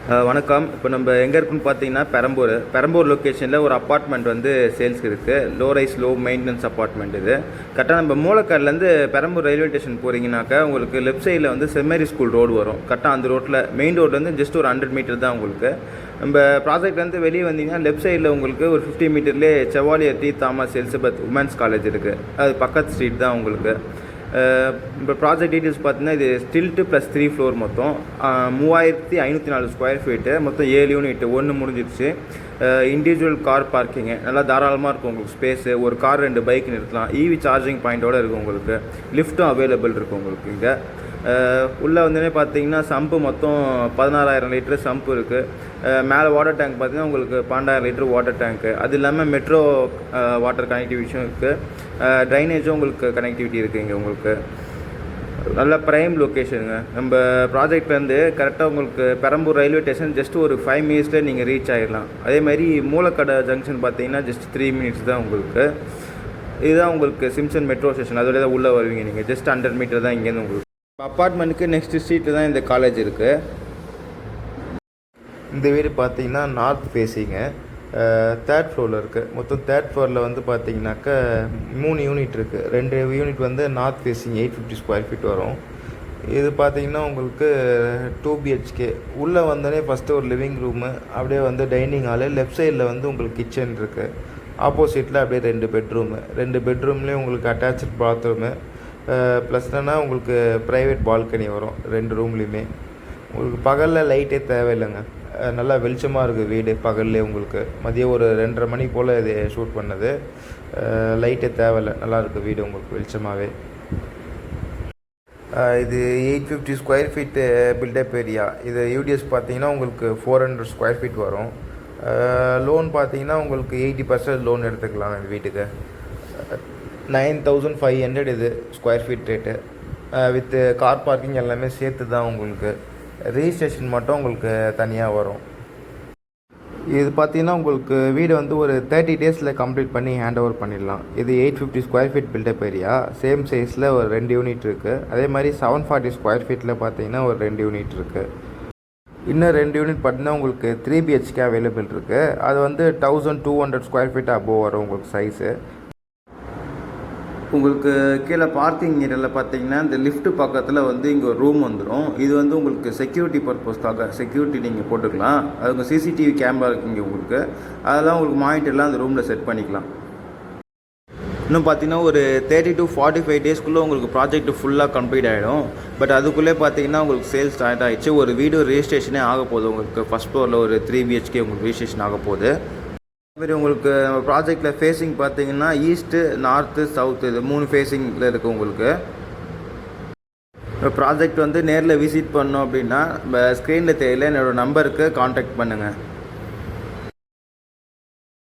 வணக்கம். இப்போ நம்ம எங்கே இருக்குன்னு பார்த்தீங்கன்னா பெரம்பூர் லொக்கேஷனில் ஒரு அப்பார்ட்மெண்ட் வந்து சேல்ஸ்க்கு இருக்குது. Low rice low maintenance apartment இது. கரெக்டாக நம்ம மூலக்கார்லேருந்து பெரம்பூர் ரயில்வே ஸ்டேஷன் போகிறீங்கனாக்கா உங்களுக்கு லெஃப்ட் சைடில் வந்து செம்மேரி ஸ்கூல் ரோடு வரும். கரெக்டாக அந்த ரோட்டில் மெயின் ரோட்லேருந்து ஜஸ்ட் ஒரு 100 மீட்டர் தான் உங்களுக்கு. நம்ம ப்ராஜெக்ட்லேருந்து வெளியே வந்தீங்கன்னா லெஃப்ட் சைடில் உங்களுக்கு ஒரு 50 மீட்டர்லேயே Chevalier T Thomas Elizabeth women's college இருக்குது. அது பக்கத்து ஸ்ட்ரீட் தான் உங்களுக்கு. இப்போ ப்ராஜெக்ட் டீட்டெயில்ஸ் பார்த்தீங்கன்னா இது ஸ்டில்ட்டு ப்ளஸ் 3 ஃப்ளோர் மொத்தம் 3504 ஸ்கொயர் ஃபீட்டு மொத்தம் 7 யூனிட் ஒன்று முடிஞ்சிடுச்சு. இண்டிவிஜுவல் கார் பார்க்கிங்கு நல்லா தாராளமாக இருக்கும் உங்களுக்கு. ஸ்பேஸு ஒரு கார் 2 பைக் நிறுத்தலாம். இவி சார்ஜிங் பாயிண்ட்டோடு இருக்குது உங்களுக்கு. லிஃப்ட்டும் அவைலபிள் இருக்குது உங்களுக்கு. இங்கே உள்ளே வந்தோடனே பார்த்தீங்கன்னா சம்பு மொத்தம் 16,000 லிட்டரு சம்பு இருக்குது. மேலே வாட்டர் டேங்க் பார்த்தீங்கன்னா உங்களுக்கு 12,000 லிட்டரு வாட்டர் டேங்க்கு. அது இல்லாமல் மெட்ரோ வாட்டர் கனெக்டிவிட்டியும் இருக்குது. ட்ரைனேஜும் உங்களுக்கு கனெக்டிவிட்டி இருக்குது இங்கே உங்களுக்கு. நல்ல ப்ரைம் லொக்கேஷனுங்க. நம்ம ப்ராஜெக்ட்லேருந்து கரெக்டாக உங்களுக்கு பெரம்பூர் ரயில்வே ஸ்டேஷன் ஜஸ்ட் ஒரு 5 மினிட்ஸில் நீங்கள் ரீச் ஆகிடலாம். அதேமாதிரி மூலக்கடை ஜங்ஷன் பார்த்தீங்கன்னா ஜஸ்ட் 3 மினிட்ஸ் தான் உங்களுக்கு. இதுதான் உங்களுக்கு சிம்சன் மெட்ரோ ஸ்டேஷன். அதோட தான் உள்ளே வருவீங்க நீங்கள். ஜஸ்ட் 100 மீட்டர் தான் இங்கேருந்து உங்களுக்கு. அப்பார்ட்மெண்ட்டுக்கு நெக்ஸ்ட் ஸ்ட்ரீட்டில் தான் இந்த காலேஜ் இருக்குது. இந்த வீடு பார்த்தீங்கன்னா நார்த் ஃபேஸிங்கு. 3rd ஃப்ளோரில் இருக்குது. மொத்தம் 3rd ஃப்ளோரில் வந்து பார்த்தீங்கன்னாக்கா 3 யூனிட் இருக்குது. 2 யூனிட் வந்து நார்த் ஃபேஸிங் 850 ஸ்கொயர் ஃபீட் வரும். இது பார்த்தீங்கன்னா உங்களுக்கு 2 BHK. உள்ளே வந்தோடனே ஃபஸ்ட்டு ஒரு லிவிங் ரூமு, அப்படியே வந்து டைனிங் ஹாலு, லெஃப்ட் சைடில் வந்து உங்களுக்கு கிச்சன் இருக்குது. ஆப்போசிட்டில் அப்படியே 2 பெட்ரூமு. 2 பெட்ரூம்லேயும் உங்களுக்கு அட்டாச்சு பாத்ரூமு ப்ளஸ் என்னென்னா உங்களுக்கு ப்ரைவேட் பால்கனி வரும் 2 ரூம்லேயுமே. உங்களுக்கு பகலில் லைட்டே தேவையில்லைங்க. நல்லா வெளிச்சமாக இருக்குது வீடு பகல்லே உங்களுக்கு. மதியம் ஒரு 2:30 மணி போல் இது ஷூட் பண்ணது. லைட்டே தேவையில்லை, நல்லாயிருக்கு வீடு உங்களுக்கு வெளிச்சமாகவே. இது 850 ஸ்கொயர் ஃபீட்டு பில்டப் ஏரியா. இது யூடிஎஸ் பார்த்தீங்கன்னா உங்களுக்கு 400 ஸ்கொயர் ஃபீட் வரும். லோன் பார்த்தீங்கன்னா உங்களுக்கு 80% லோன் எடுத்துக்கலாம் இந்த வீட்டுக்கு. 9,500 இது square feet rate. With car parking எல்லாமே சேர்த்து தான் உங்களுக்கு. ரெஜிஸ்ட்ரேஷன் மட்டும் உங்களுக்கு தனியாக வரும். இது பார்த்தீங்கன்னா உங்களுக்கு வீடு வந்து ஒரு 30 டேஸில் கம்ப்ளீட் பண்ணி ஹேண்ட் ஓவர் பண்ணிடலாம். இது 850 square feet built up area. Same சைஸில் ஒரு 2 யூனிட் இருக்குது. அதே மாதிரி 740 ஸ்கொயர் ஃபீட்டில் பார்த்தீங்கன்னா ஒரு 2 யூனிட் இருக்குது. இன்னும் 2 யூனிட் பார்த்தீங்கன்னா உங்களுக்கு 3 BHK அவைலபிள் இருக்குது. அது வந்து 1200 ஸ்கொயர் ஃபீட் அபோவ் வரும் உங்களுக்கு சைஸு. உங்களுக்கு கீழே பார்க்கிங் ஏரியாவில் பார்த்தீங்கன்னா இந்த லிஃப்ட்டு பக்கத்தில் வந்து இங்கே ஒரு ரூம் வந்துடும். இது வந்து உங்களுக்கு செக்யூரிட்டி பர்பஸ்க்காக செக்யூரிட்டி நீங்கள் போட்டுக்கலாம். அது உங்கள் சிசிடிவி கேமரா இருக்குங்க உங்களுக்கு. அதெல்லாம் உங்களுக்கு மானிட்டர்லாம் அந்த ரூமில் செட் பண்ணிக்கலாம். இன்னும் பார்த்தீங்கன்னா ஒரு 30 to 45 டேஸ்க்குள்ளே உங்களுக்கு ப்ராஜெக்ட் ஃபுல்லாக கம்ப்ளீட் ஆகிடும். பட் அதுக்குள்ளே பார்த்தீங்கன்னா உங்களுக்கு சேல்ஸ் ஸ்டார்ட் ஆகிடுச்சு. ஒரு வீடு ரெஜிஸ்ட்ரேஷனே ஆக போகுது உங்களுக்கு. ஃபஸ்ட் ஃப்ளோரில் ஒரு 3 BHK உங்களுக்கு ரெஜிஸ்ட்ரேஷன் ஆக போகுது. அதுமாதிரி உங்களுக்கு நம்ம ப்ராஜெக்டில் ஃபேஸிங் பார்த்தீங்கன்னா ஈஸ்ட்டு, நார்த்து, சவுத்து இது 3 ஃபேஸிங்கில் இருக்குது உங்களுக்கு. இப்போ ப்ராஜெக்ட் வந்து நேரில் விசிட் பண்ணோம் அப்படின்னா நம்ம ஸ்க்ரீனில் தெரியல என்னோடய நம்பருக்கு காண்டாக்ட் பண்ணுங்கள்.